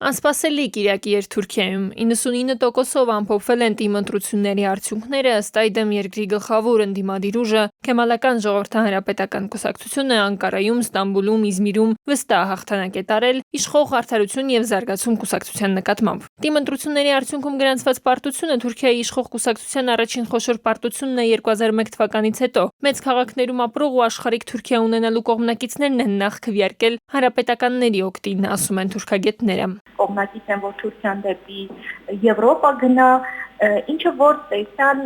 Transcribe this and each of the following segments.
Անսպասելի կիրակի էր Թուրքիայում 99%-ով ամփոփվել են ՏԻՄ ընտրությունների արդյունքները, ըստ այդմ երկրի գլխավոր ընդդիմադիր ուժը Քեմալական ժողովրդահարապետական կուսակցությունը Անկարայում, Ստամբուլում, Իզմիրում վստահ հաղթանակ է տարել իշխող Արդարություն և զարգացում կուսակցության նկատմամբ։ ՏԻՄ ընտրությունների արդյունքում գրանցված պարտությունը Թուրքիայի իշխող կուսակցության առաջին խոշոր պարտությունն է 2001 թվականից հետո։ Մեծ քաղաքներում ապրող ու աշխարհիկ Թուրքիա ունենալու կողմնակիցներն են նախ քվեարկել հանրապետականների օգտին, ասում են թուրքագետները։ Կողմնակից են, որ Թուրքիան դեպի Եվրոպա գնա, ինչը որ տեսան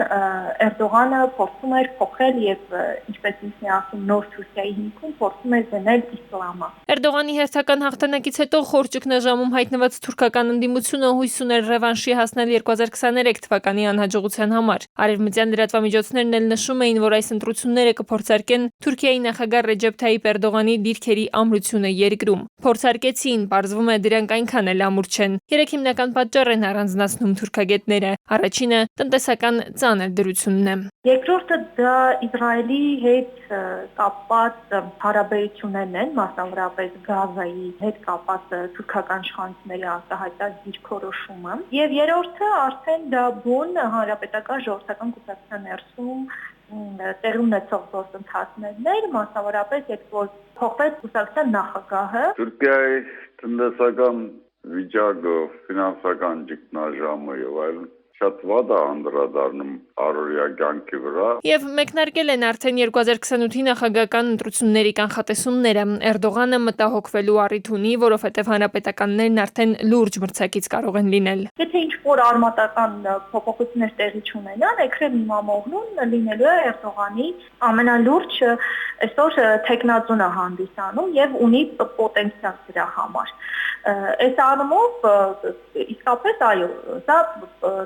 Էրդողանը փորձում էր փոխել եւ ինչպես ինքն է ասում նոր Թուրքիայի հիմքում փորձում էր դնել իսլամը։ Էրդողանի հերթական հաղթանակից հետո խոր ճգնաժամում հայտնված թուրքական ընդդիմությունը հույս ուներ ռևանշի հասնել 2023 թվականի անհաջողության համար։ Արևմտյան լրատվամիջոցներն էլ նշում էին, որ այս ընտրությունները կփորձարկեն Թուրքիայի նախագահ Ռեջեփ Թայիպ Էրդողանի դիրքերի ամրությունը երկրում։ Փորձարկեցին, պարզվում է դրանք այնքան էլ ամուր չեն։ Երեք հիմնական պատճառ են առանձնացնում թուրքագետները։ Առաջինը տնտեսական ծանր դրությունն է։ Երկրորդը դա Իսրայելի հետ կապված հարաբերություններն են, մասնավորապես Գազայի հետ կապված թուրքական իշխանությունների արտահայտած դիրքորոշումը, եւ երրորդը արդեն դա բուն հանրապետական ժողովրդական կուսակցության ներսում տեղի ունեցող գործընթացներն էր, մասնավորապես երբ որ փոխվեց կուսակցության նախագահը։ Թուրքիայի տնտեսական վիճակը, ֆինանսական ճգնաժամը եւ այլն շատ վատ է անդրադառնում առօրյա կյանքի վրա։ Եվ մեկնարկել են արդեն 2028-ի նախագահական ընտրությունների կանխատեսումները։ Էրդողանը մտահոգվելու առիթ ունի, որովհետև հանրապետականներն արդեն լուրջ մրցակից կարող են լինել։ Եթե ինչ-որ արմատական փոփոխություններ տեղի չունենան, Էքրեմ Իմամօղլուն լինելու է Էրդողանի ամենալուրջ այսօր թեկնածունը հանդիսանում եւ ունի պոտենցիալ դրա համար։ Այս առումով իսկապես այո, դա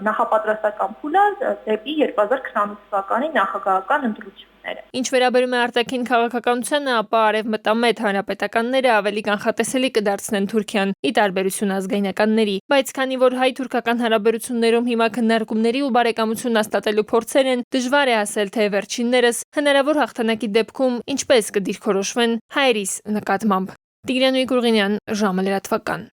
նախապատրաստական փուլ է դեպի 2028 թվականի նախագահական ընտրությունները։ Ինչ վերաբերում է արտաքին քաղաքականությանը, ապա արևմտամետ հանրապետականները ավելի կանխատեսելի կդարձնեն Թուրքիան՝ ի տարբերություն ազգայնականների, բայց քանի որ հայ-թուրքական հարաբերություններում հիմա քննարկումների ու բարեկամություն հաստատելու փորձեր են, դժվար է ասել, թե վերջիններս հնարավոր հաղթանակի դեպքում ինչպես կդիրքորոշվեն հայերիս նկատմամբ։ Տիգրան Միկուրյանի, ժամը լրատվական։